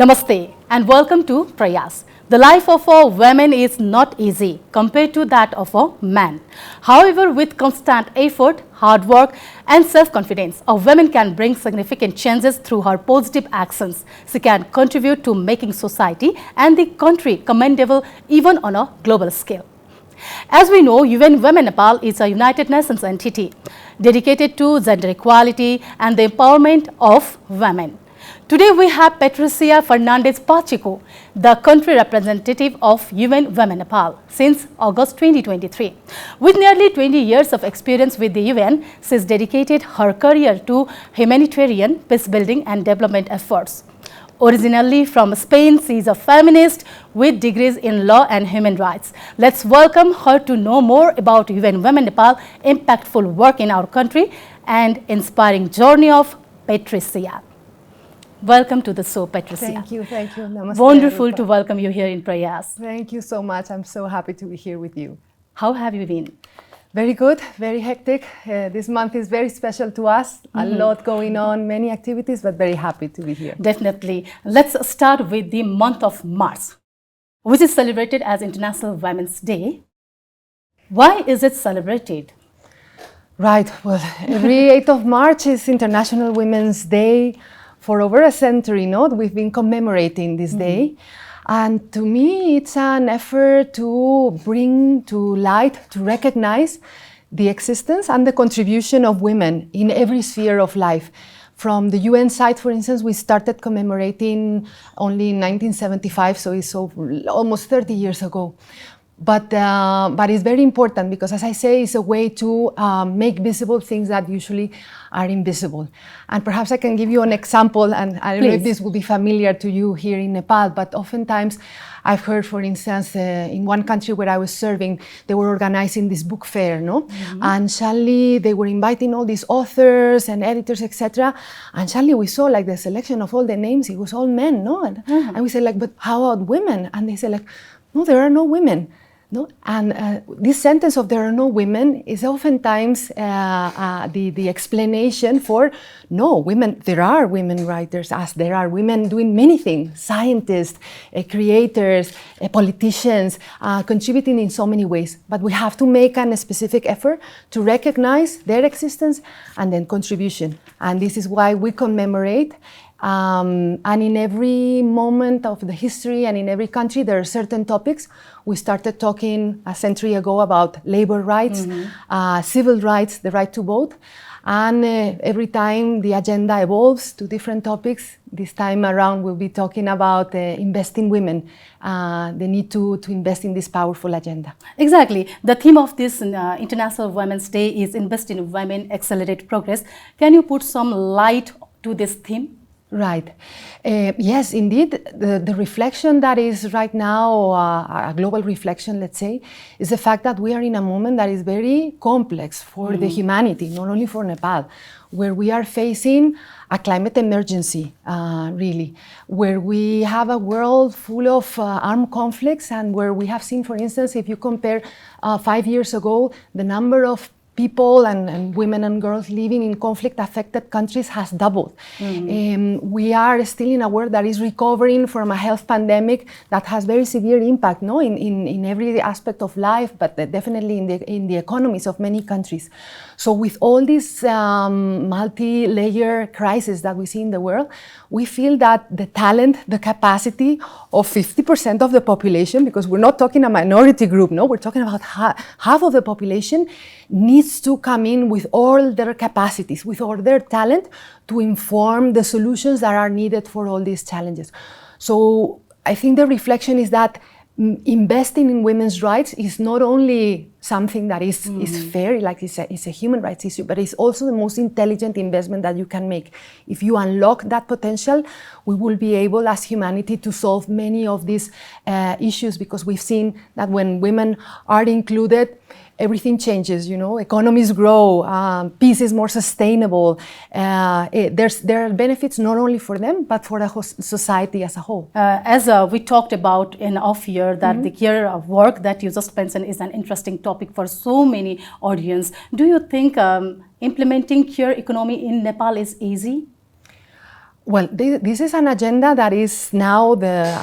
Namaste and welcome to Prayas. The life of a woman is not easy compared to that of a man. However, with constant effort, hard work and self-confidence, a woman can bring significant changes through her positive actions. She can contribute to making society and the country commendable even on a global scale. As we know, UN Women Nepal is a United Nations entity dedicated to gender equality and the empowerment of women. Today we have Patricia Fernández Pacheco, the country representative of UN Women Nepal since August 2023. With nearly 20 years of experience with the UN, she has dedicated her career to humanitarian, peacebuilding and development efforts. Originally from Spain, she is a feminist with degrees in law and human rights. Let's welcome her to know more about UN Women Nepal, impactful work in our country and inspiring journey of Patricia. Welcome to the show, Patricia. Thank you. Namaste. Wonderful Rupa. to welcome you here in Prayas. Thank you so much. I'm so happy to be here with you. How have you been? Very good, very hectic. This month is very special to us. A lot going on, many activities, but very happy to be here. Definitely. Let's start with the month of March, which is celebrated as International Women's Day. Why is it celebrated? Right. Well, every 8th of March is International Women's Day. For over a century, we've been commemorating this day. And to me, it's an effort to bring to light, to recognize the existence and the contribution of women in every sphere of life. From the UN side, for instance, we started commemorating only in 1975, so it's almost 30 years ago. But it's very important because, as I say, it's a way to make visible things that usually are invisible. And perhaps I can give you an example, and I don't know if this will be familiar to you here in Nepal, but oftentimes I've heard, for instance, in one country where I was serving, they were organizing this book fair, And suddenly they were inviting all these authors and editors, etc. And suddenly we saw like the selection of all the names, it was all men, And we said like, but how about women? And they said like, no, there are no women. No? And this sentence of there are no women is oftentimes the explanation for no, women, there are women writers, as there are women doing many things, scientists, creators, politicians, contributing in so many ways. But we have to make a specific effort to recognize their existence and then contribution. And this is why we commemorate. And in every moment of the history and in every country, there are certain topics. We started talking a century ago about labor rights, civil rights, the right to vote. And every time the agenda evolves to different topics, this time around we'll be talking about investing women, the need to invest in this powerful agenda. Exactly. The theme of this International Women's Day is Invest in Women, Accelerate Progress. Can you put some light to this theme? Right. Yes, indeed. The reflection that is right now, a global reflection, let's say, is the fact that we are in a moment that is very complex for the humanity, not only for Nepal, where we are facing a climate emergency, really, where we have a world full of armed conflicts and where we have seen, for instance, if you compare 5 years ago, the number of people and women and girls living in conflict-affected countries has doubled. We are still in a world that is recovering from a health pandemic that has very severe impact, in every aspect of life, but definitely in the economies of many countries. So with all this multi-layer crisis that we see in the world, we feel that the talent, the capacity of 50% of the population, because we're not talking a minority group, we're talking about half of the population, needs to come in with all their capacities, with all their talent to inform the solutions that are needed for all these challenges. So I think the reflection is that investing in women's rights is not only something that is fair, like it's a human rights issue, but it's also the most intelligent investment that you can make. If you unlock that potential, we will be able as humanity to solve many of these issues, because we've seen that when women are included, everything changes, economies grow, peace is more sustainable. There are benefits not only for them, but for the society as a whole. As we talked about in off-year, that the care work that you just mentioned is an interesting topic for so many audience. Do you think implementing care economy in Nepal is easy? Well, this is an agenda that is now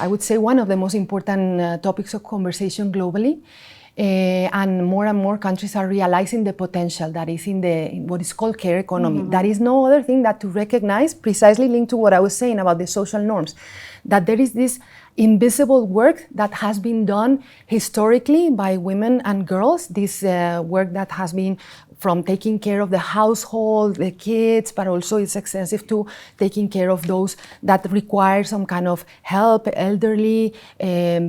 I would say, one of the most important topics of conversation globally. And more countries are realizing the potential that is in what is called care economy. That is no other thing than to recognize, precisely linked to what I was saying about the social norms, that there is this invisible work that has been done historically by women and girls, this work that has been from taking care of the household, the kids, but also it's extensive to taking care of those that require some kind of help, elderly,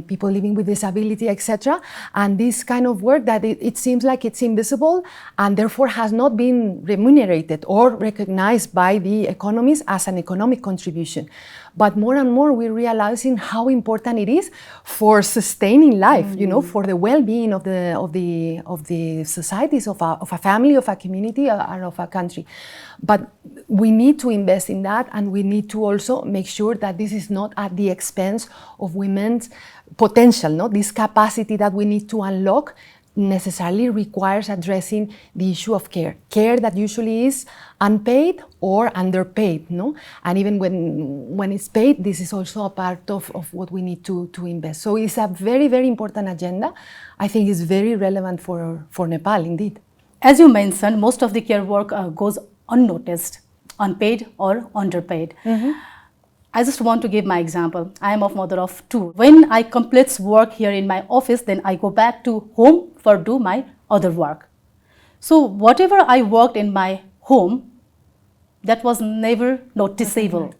people living with disability, etc. And this kind of work that it seems like it's invisible and therefore has not been remunerated or recognized by the economies as an economic contribution. But more and more we're realizing how important it is for sustaining life, for the well-being of the societies, of a family, of a community, and of a country. But we need to invest in that, and we need to also make sure that this is not at the expense of women's potential. No? This capacity that we need to unlock necessarily requires addressing the issue of care. Care that usually is unpaid or underpaid, no? And even when it's paid, this is also a part of what we need to invest. So it's a very, very important agenda. I think it's very relevant for Nepal, indeed. As you mentioned, most of the care work goes unnoticed, unpaid or underpaid. I just want to give my example. I am a mother of 2. When I complete work here in my office, then I go back to home for do my other work. So whatever I worked in my home, that was never noticeable.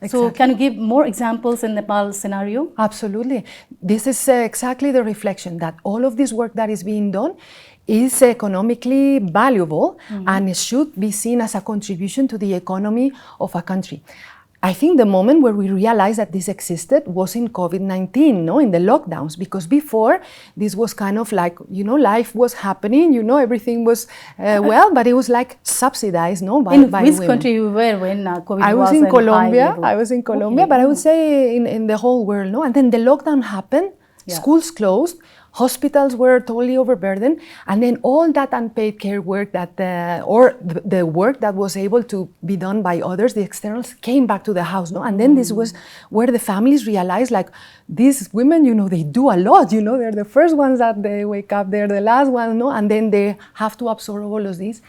Exactly. So can you give more examples in Nepal scenario? Absolutely. This is exactly the reflection that all of this work that is being done is economically valuable and it should be seen as a contribution to the economy of a country. I think the moment where we realized that this existed was in COVID-19, no, in the lockdowns, because before this was kind of like, life was happening, everything was well, but it was like subsidized, no, by which women. Country you were when COVID I was in Colombia. I was in Colombia, okay. But I would say in the whole world, no. And then the lockdown happened, schools closed, hospitals were totally overburdened, and then all that unpaid care work the work that was able to be done by others, the externals, came back to the house, no? And then this was where the families realized, like, these women, they do a lot, they're the first ones that they wake up, they're the last ones, no? And then they have to absorb all of this.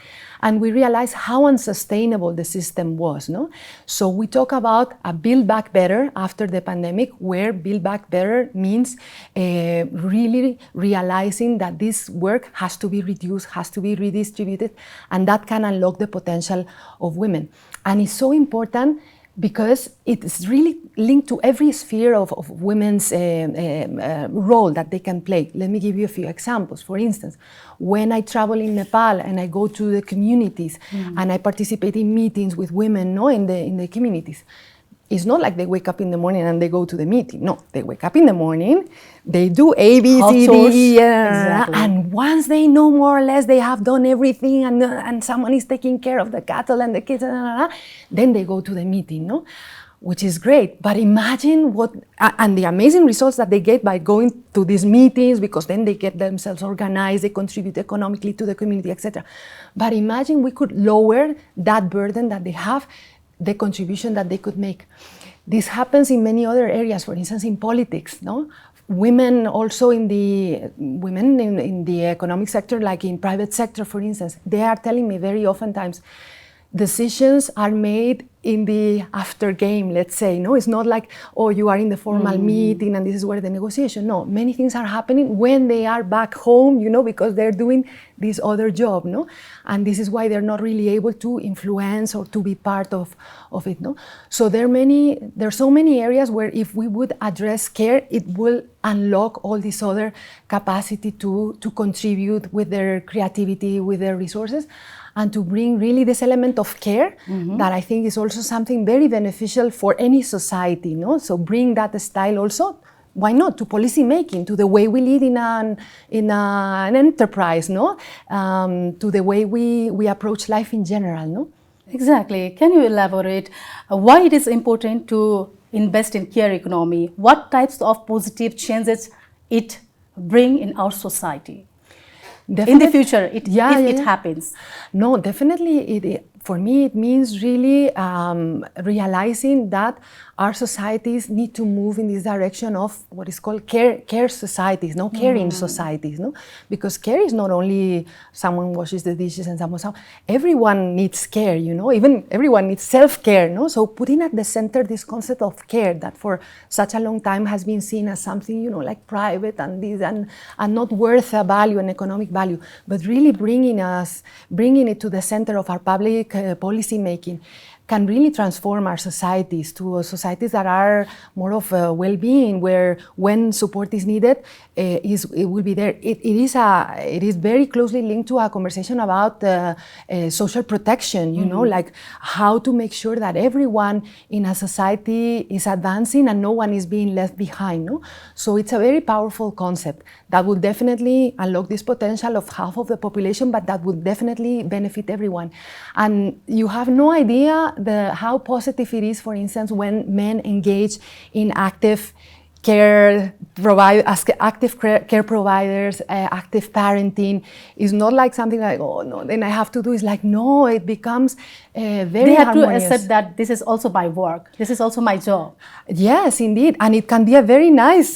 And we realized how unsustainable the system was, no? So we talk about a Build Back Better after the pandemic, where Build Back Better means really realizing that this work has to be reduced, has to be redistributed, and that can unlock the potential of women. And it's so important because it's really linked to every sphere of women's role that they can play. Let me give you a few examples. For instance, when I travel in Nepal and I go to the communities and I participate in meetings with women, no, in the communities, it's not like they wake up in the morning and they go to the meeting. No, they wake up in the morning, they do A, B, C, D, exactly. And once they know more or less they have done everything and someone is taking care of the cattle and the kids, then they go to the meeting, no? Which is great. But imagine and the amazing results that they get by going to these meetings, because then they get themselves organized, they contribute economically to the community, etc. But imagine we could lower that burden that they have, the contribution that they could make. This happens in many other areas, for instance, in politics, no? Women also in the economic sector, like in private sector, for instance, they are telling me very oftentimes, decisions are made in the after game, let's say, no? It's not like, oh, you are in the formal meeting and this is where the negotiation. No, many things are happening when they are back home, because they're doing this other job, no? And this is why they're not really able to influence or to be part of it, no? So there's so many areas where if we would address care, it will unlock all this other capacity to contribute with their creativity, with their resources, and to bring really this element of care that I think is also something very beneficial for any society, no? So bring that style also, why not, to policy making, to the way we lead in an enterprise, no? To the way we approach life in general, no? Exactly. Can you elaborate why it is important to invest in care economy? What types of positive changes it bring in our society? Definitely. In the future, if it happens. No, definitely. for me, it means really realizing that our societies need to move in this direction of what is called care societies, no, caring societies, no, because care is not only someone washes the dishes and everyone needs care, you know, even everyone needs self-care, no. So putting at the center this concept of care that for such a long time has been seen as something, you know, like private and this and not worth a value, an economic value, but really bringing it to the center of our public policy making can really transform our societies to societies that are more of well-being, where when support is needed, it will be there. It is very closely linked to a conversation about social protection, you know, like how to make sure that everyone in a society is advancing and no one is being left behind. No? So it's a very powerful concept that will definitely unlock this potential of half of the population, but that would definitely benefit everyone. And you have no idea how positive it is, for instance, when men engage in active care providers, active parenting. Is not like something like, oh no, then I have to do. It's like, no, it becomes very harmonious. They have to accept that this is also my work. This is also my job. Yes, indeed. And it can be a very nice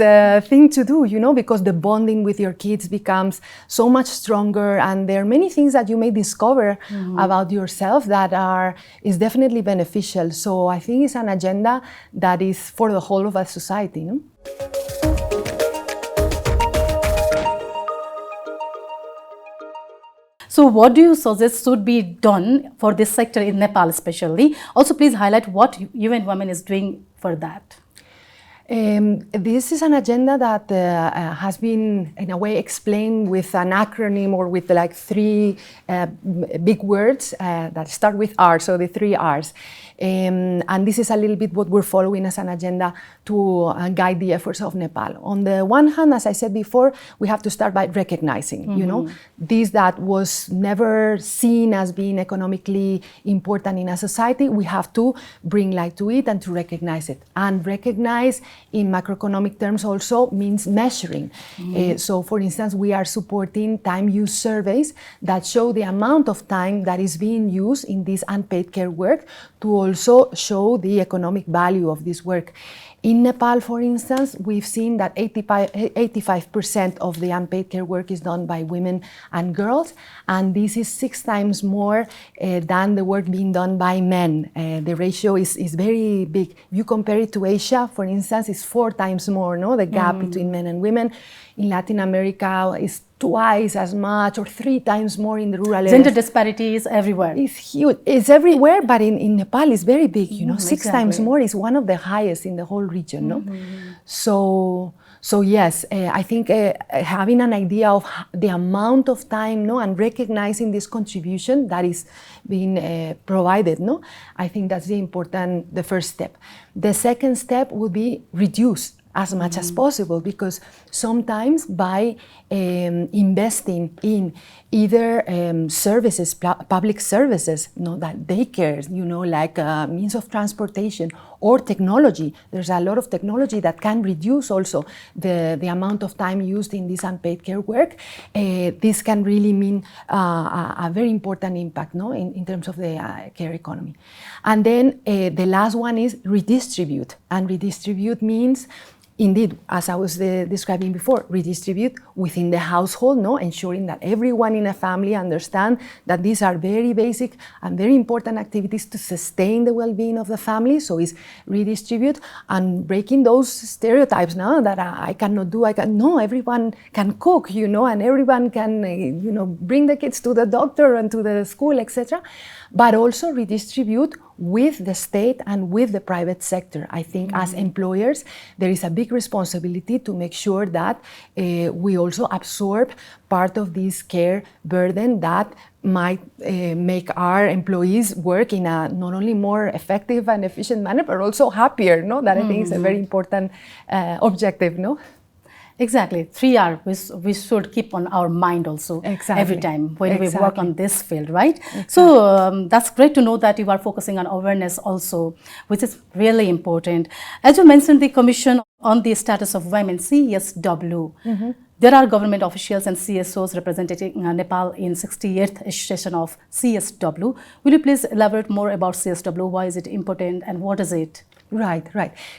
thing to do, you know, because the bonding with your kids becomes so much stronger. And there are many things that you may discover about yourself that is definitely beneficial. So I think it's an agenda that is for the whole of our society, no? So what do you suggest should be done for this sector in Nepal especially? Also, please highlight what UN Women is doing for that. This is an agenda that has been, in a way, explained with an acronym or with like three big words that start with R, so the three R's. And this is a little bit what we're following as an agenda to guide the efforts of Nepal. On the one hand, as I said before, we have to start by recognizing, you know, this that was never seen as being economically important in a society. We have to bring light to it and to recognize it. And recognize in macroeconomic terms also means measuring. So for instance, we are supporting time use surveys that show the amount of time that is being used in this unpaid care work to also show the economic value of this work. In Nepal, for instance, we've seen that 85% of the unpaid care work is done by women and girls, and this is 6 times more than the work being done by men. The ratio is very big. If you compare it to Asia, for instance, it's 4 times more, no? The gap between men and women. In Latin America, is twice as much or 3 times more in the rural areas. Gender disparity is everywhere. It's huge. It's everywhere, but in Nepal it's very big, you know, 6 times more is one of the highest in the whole region, no? So yes, I think having an idea of the amount of time, no, and recognizing this contribution that is being provided, no, I think that's the first step. The second step would be reduce as much as possible, because sometimes by investing in either services, public services, you know, that daycares, you know, like means of transportation or technology. There's a lot of technology that can reduce also the amount of time used in this unpaid care work. This can really mean a very important impact, no, in terms of the care economy. And then the last one is redistribute. And redistribute means, indeed, as I was describing before, redistribute within the household, no, ensuring that everyone in a family understand that these are very basic and very important activities to sustain the well-being of the family. So it's redistribute and breaking those stereotypes now that I cannot do, no, everyone can cook, you know, and everyone can, you know, bring the kids to the doctor and to the school, etc. But also redistribute with the state and with the private sector. I think as employers, there is a big responsibility to make sure that we also absorb part of this care burden that might make our employees work in a not only more effective and efficient manner, but also happier, no? That I think is a very important objective, no? Exactly. 3R, we should keep on our mind also every time when we work on this field, right? So that's great to know that you are focusing on awareness also, which is really important. As you mentioned, the Commission on the Status of Women, CSW, There are government officials and CSOs representing Nepal in 68th session of CSW. Will you please elaborate more about CSW? Why is it important and what is it? Right.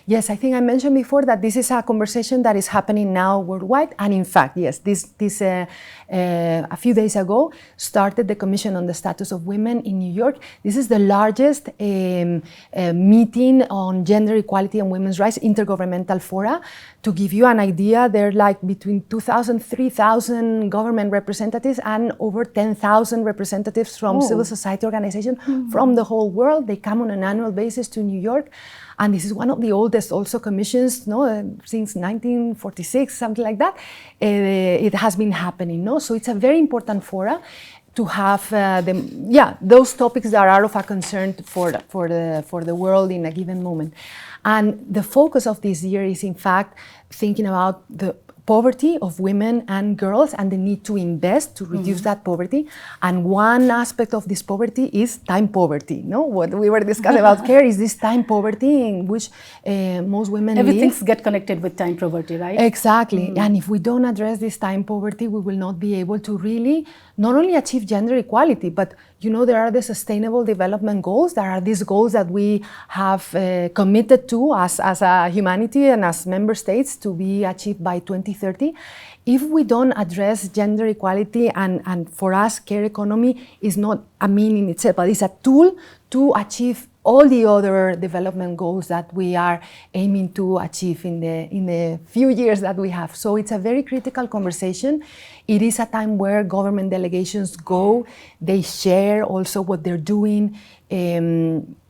Yes, I think I mentioned before that this is a conversation that is happening now worldwide. And in fact, yes, this a few days ago started the Commission on the Status of Women in New York. This is the largest meeting on gender equality and women's rights, intergovernmental fora. To give you an idea, there are like between 2,000, 3,000 government representatives and over 10,000 representatives from civil society organizations from the whole world. They come on an annual basis to New York. And this is one of the oldest also commissions, since 1946, something like that. It has been happening, So it's a very important fora to have those topics that are of a concern for the world in a given moment. And the focus of this year is, in fact, thinking about the poverty of women and girls and the need to invest to reduce that poverty. And one aspect of this poverty is time poverty. What we were discussing about care is this time poverty in which most women Everything's live. get connected with time poverty, right? Exactly. And if we don't address this time poverty, we will not be able to really not only achieve gender equality, but there are the Sustainable Development Goals. There are these goals that we have committed to as a humanity and as member states to be achieved by 2030. If we don't address gender equality, and for us, care economy is not a mean in itself, but it's a tool to achieve all the other development goals that we are aiming to achieve in the few years that we have. So it's a very critical conversation. It is a time where government delegations go, they share also what they're doing.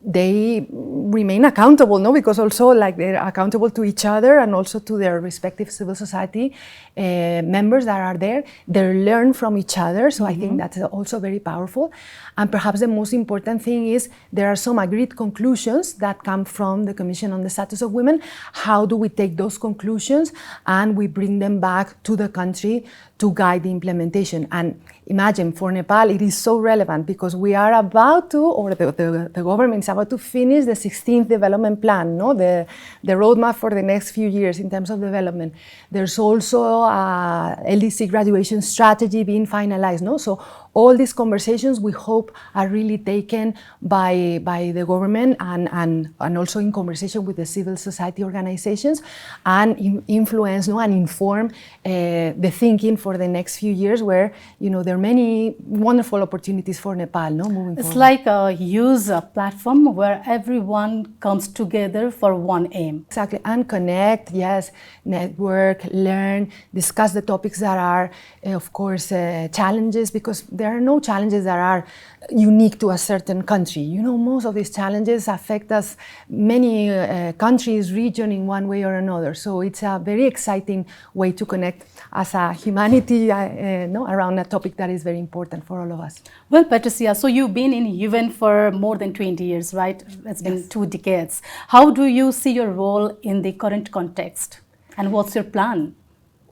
They remain accountable, because also they're accountable to each other and also to their respective civil society members that are there. They learn from each other, so I think that's also very powerful. And perhaps the most important thing is there are some agreed conclusions that come from the Commission on the Status of Women. How do we take those conclusions and we bring them back to the country to guide the implementation? And imagine, for Nepal, it is so relevant because we are about to, or the government is about to finish the 16th development plan, the roadmap for the next few years in terms of development. There's also a LDC graduation strategy being finalized, So all these conversations, we hope, are really taken by the government and also in conversation with the civil society organizations and influence and inform the thinking for the next few years where, there are many wonderful opportunities for Nepal, moving forward. It's like a use platform where everyone comes together for one aim. Exactly, and connect, yes, network, learn, discuss the topics that are, of course, challenges, because there are no challenges that are unique to a certain country. Most of these challenges affect us, many countries, region in one way or another. So it's a very exciting way to connect as a humanity around a topic that is very important for all of us. Well, Patricia, so you've been in UN for more than 20 years, right? It's been 2 decades. How do you see your role in the current context? And what's your plan?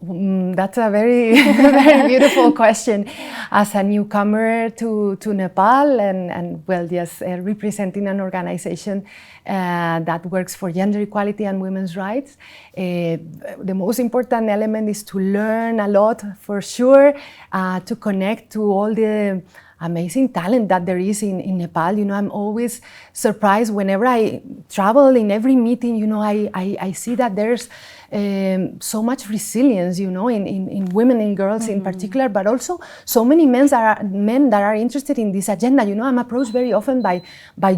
That's a very, very beautiful question. As a newcomer to Nepal and representing an organization that works for gender equality and women's rights, the most important element is to learn a lot, for sure, to connect to all the amazing talent that there is in Nepal. I'm always surprised whenever I travel. In every meeting, I see that there's so much resilience, in women and girls in particular, but also so many men that are interested in this agenda. I'm approached very often by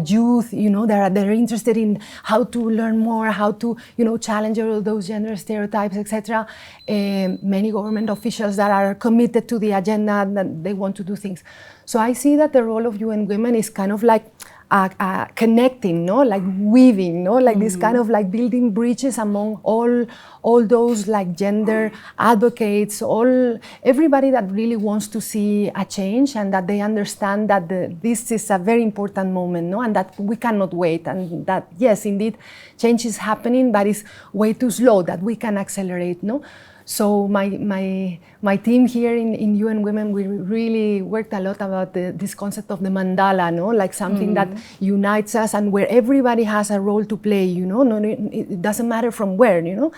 youth, that are interested in how to learn more, how to, challenge all those gender stereotypes, etc. Many government officials that are committed to the agenda, that they want to do things. So I see that the role of UN Women is kind of like connecting, like weaving, like this kind of like building bridges among all those like gender advocates, everybody that really wants to see a change and that they understand that this is a very important moment, and that we cannot wait, and that yes, indeed, change is happening, but it's way too slow, that we can accelerate, So my my team here in UN Women, we really worked a lot about this concept of the mandala, no? Like something that unites us and where everybody has a role to play, you know? No, it doesn't matter from where, you know?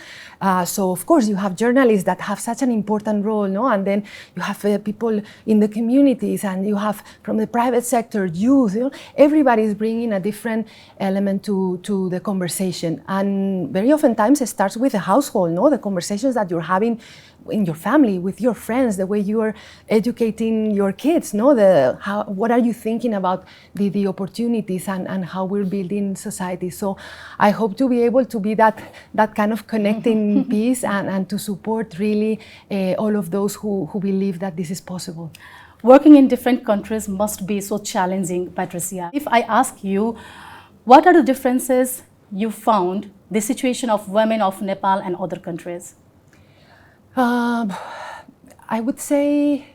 So of course you have journalists that have such an important role, no? And then you have people in the communities, and you have from the private sector, youth, you know? Everybody is bringing a different element to the conversation. And very often times it starts with the household, no? The conversations that you're having in your family, with your friends, the way you are educating your kids, no? What are you thinking about the opportunities and how we're building society? So I hope to be able to be that kind of connecting piece and to support really all of those who believe that this is possible. Working in different countries must be so challenging, Patricia. If I ask you, what are the differences you found the situation of women of Nepal and other countries? I would say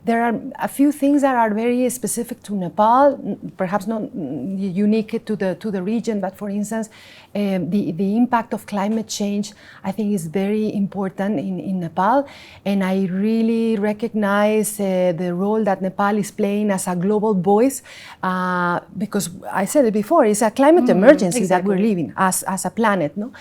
there are a few things that are very specific to Nepal, perhaps not unique to the region, but for instance, the impact of climate change, I think, is very important in Nepal. And I really recognize the role that Nepal is playing as a global voice, because I said it before, it's a climate emergency that we're living as a planet, no?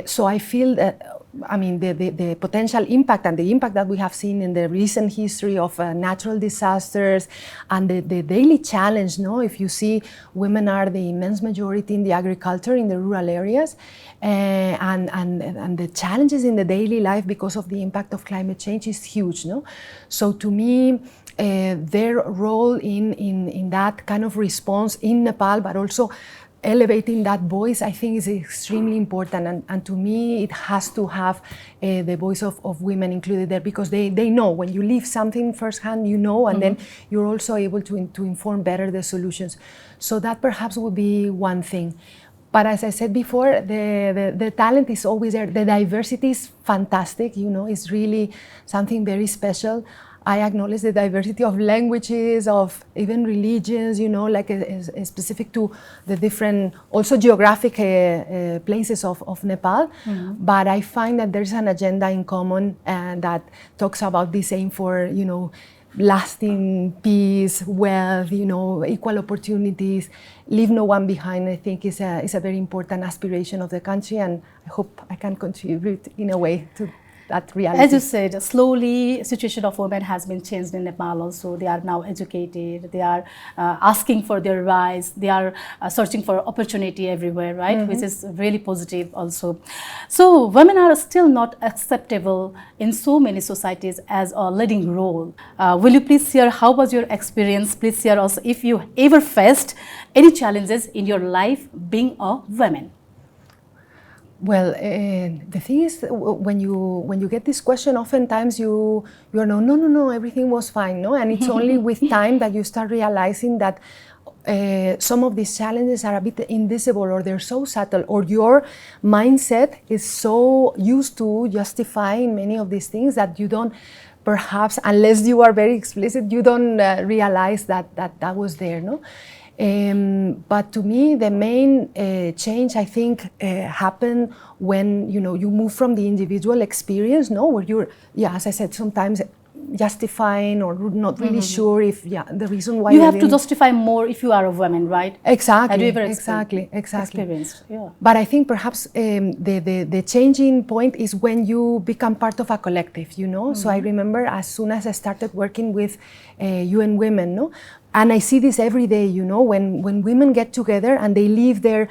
So I feel that, I mean, the potential impact and the impact that we have seen in the recent history of natural disasters and the daily challenge, no? If you see, women are the immense majority in the agriculture in the rural areas, and the challenges in the daily life because of the impact of climate change is huge, no? So to me, their role in that kind of response in Nepal, but also elevating that voice, I think, is extremely important. And to me, it has to have the voice of women included there, because they know when you live something firsthand, you know, and then you're also able to inform better the solutions. So that perhaps would be one thing. But as I said before, the talent is always there. The diversity is fantastic, you know, it's really something very special. I acknowledge the diversity of languages, of even religions, you know, like specific to the different, also geographic places of Nepal. But I find that there's an agenda in common that talks about this aim for, you know, lasting peace, wealth, you know, equal opportunities, leave no one behind. I think is a very important aspiration of the country, and I hope I can contribute in a way to that reality. As you said, slowly situation of women has been changed in Nepal also. They are now educated, they are asking for their rights, they are searching for opportunity everywhere, right? Which is really positive also. So women are still not acceptable in so many societies as a leading role. Will you please share how was your experience? Please share also if you ever faced any challenges in your life being a woman. Well, the thing is, when you get this question, oftentimes you're no, everything was fine, no? And it's only with time that you start realizing that some of these challenges are a bit invisible, or they're so subtle, or your mindset is so used to justifying many of these things that you don't, perhaps, unless you are very explicit, you don't realize that was there, no? But to me, the main change, I think, happened when, you know, you move from the individual experience, no, where you're, yeah, as I said, sometimes justifying or not really sure if, yeah, the reason why you have to justify more if you are a woman, right? Exactly. Have you ever experienced? Yeah. But I think perhaps the changing point is when you become part of a collective, you know. So I remember as soon as I started working with UN Women, no, and I see this every day, you know, when women get together and they leave their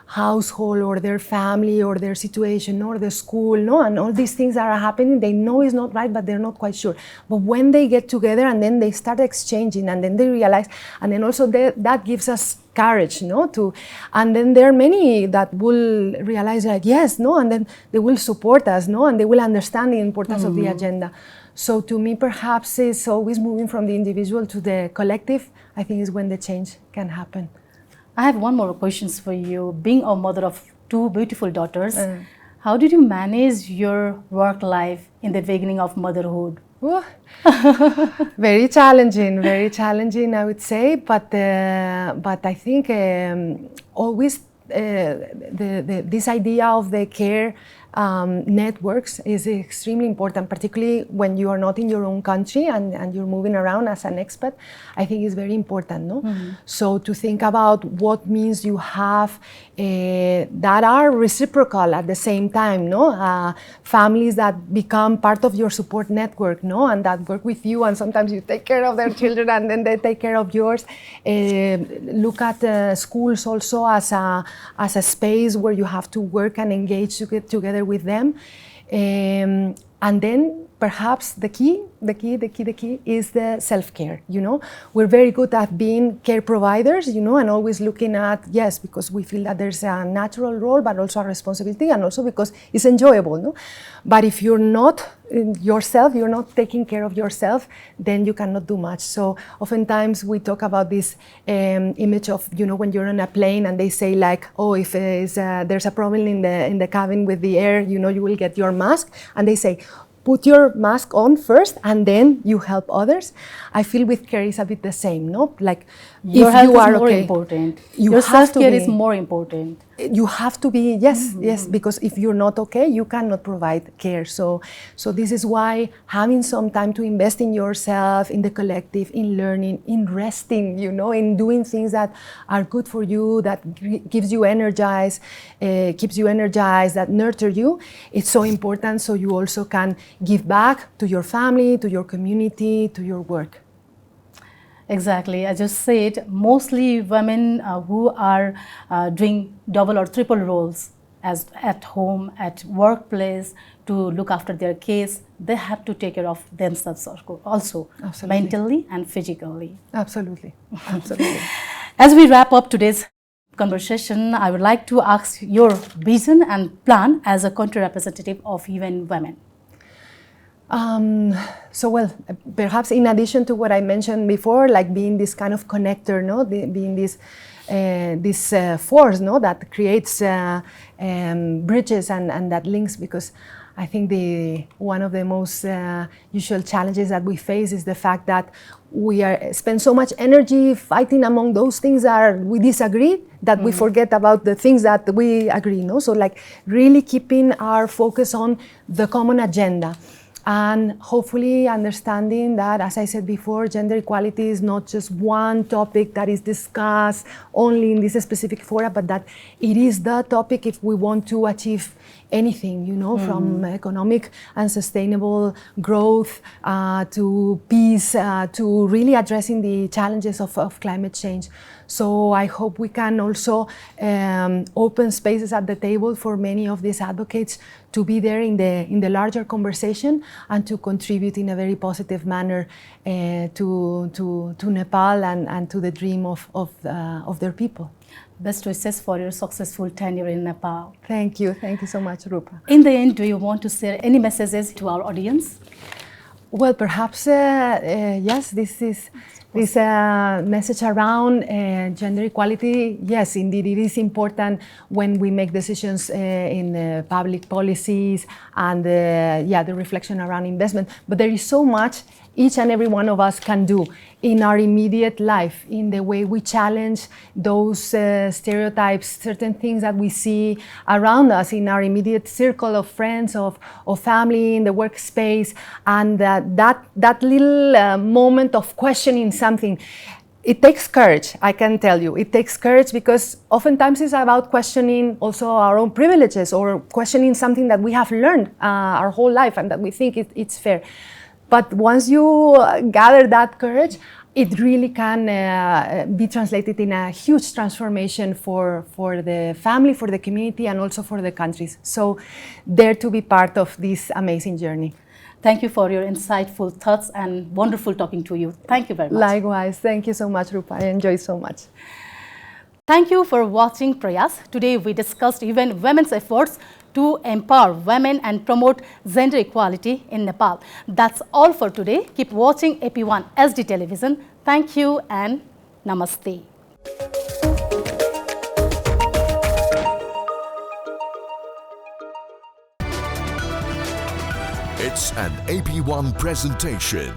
household or their family or their situation or the school, no, and all these things that are happening, they know it's not right, but they're not quite sure. But when they get together and then they start exchanging, and then they realize, and then also that gives us courage, no, and then there are many that will realize, like, yes, no, and then they will support us, no, and they will understand the importance of the agenda. So to me, perhaps it's always moving from the individual to the collective, I think, is when the change can happen. I have one more question for you. Being a mother of two beautiful daughters, how did you manage your work life in the beginning of motherhood? Very challenging, I would say. But I think always this idea of the care networks is extremely important, particularly when you are not in your own country and you're moving around as an expat. I think it's very important, no? So to think about what means you have that are reciprocal at the same time, no? Families that become part of your support network, no? And that work with you, and sometimes you take care of their children and then they take care of yours. Look at schools also as a space where you have to work and engage together with them. And then perhaps the key is the self-care, you know. We're very good at being care providers, you know, and always looking at, yes, because we feel that there's a natural role, but also a responsibility, and also because it's enjoyable, no? But if you're not yourself, you're not taking care of yourself, then you cannot do much. So oftentimes we talk about this image of, you know, when you're on a plane and they say like, oh, if there's a problem in the cabin with the air, you know, you will get your mask, and they say, put your mask on first and then you help others. I feel with care is a bit the same, no? Like your if health you are is more okay, important. you Your have to self-care be. is more important. You have to be, yes, yes, because if you're not okay, you cannot provide care. So this is why having some time to invest in yourself, in the collective, in learning, in resting, you know, in doing things that are good for you, that gives you energize, keeps you energized, that nurture you, it's so important, so you also can give back to your family, to your community, to your work. Exactly. I just said mostly women who are doing double or triple roles as at home, at workplace, to look after their kids, they have to take care of themselves also, Absolutely. mentally and physically. Absolutely, absolutely. As we wrap up today's conversation, I would like to ask your vision and plan as a country representative of UN Women. So well, perhaps in addition to what I mentioned before, like being this kind of connector, no, being this force, no, that creates bridges and that links, because I think one of the most usual challenges that we face is the fact that we spend so much energy fighting among those things that we disagree that we forget about the things that we agree, no? So like really keeping our focus on the common agenda. And hopefully understanding that, as I said before, gender equality is not just one topic that is discussed only in this specific fora, but that it is the topic if we want to achieve anything, you know, from economic and sustainable growth to peace, to really addressing the challenges of climate change. So I hope we can also open spaces at the table for many of these advocates to be there in the larger conversation and to contribute in a very positive manner to Nepal and to the dream of their people. Best wishes for your successful tenure in Nepal. Thank you so much, Rupa. In the end, do you want to share any messages to our audience? Well, perhaps yes, this message around gender equality. Yes, indeed, it is important when we make decisions in public policies and the reflection around investment. But there is so much each and every one of us can do in our immediate life, in the way we challenge those stereotypes, certain things that we see around us in our immediate circle of friends, of family, in the workspace, and that little moment of questioning something. It takes courage, I can tell you. It takes courage because oftentimes it's about questioning also our own privileges or questioning something that we have learned our whole life and that we think it's fair. But once you gather that courage, it really can be translated in a huge transformation for the family, for the community, and also for the countries. So dare to be part of this amazing journey. Thank you for your insightful thoughts and wonderful talking to you. Thank you very much. Likewise. Thank you so much, Rupa. I enjoyed so much. Thank you for watching Prayas. Today we discussed even women's efforts to empower women and promote gender equality in Nepal. That's all for today. Keep watching AP1HD television. Thank you and namaste. It's an AP1 presentation.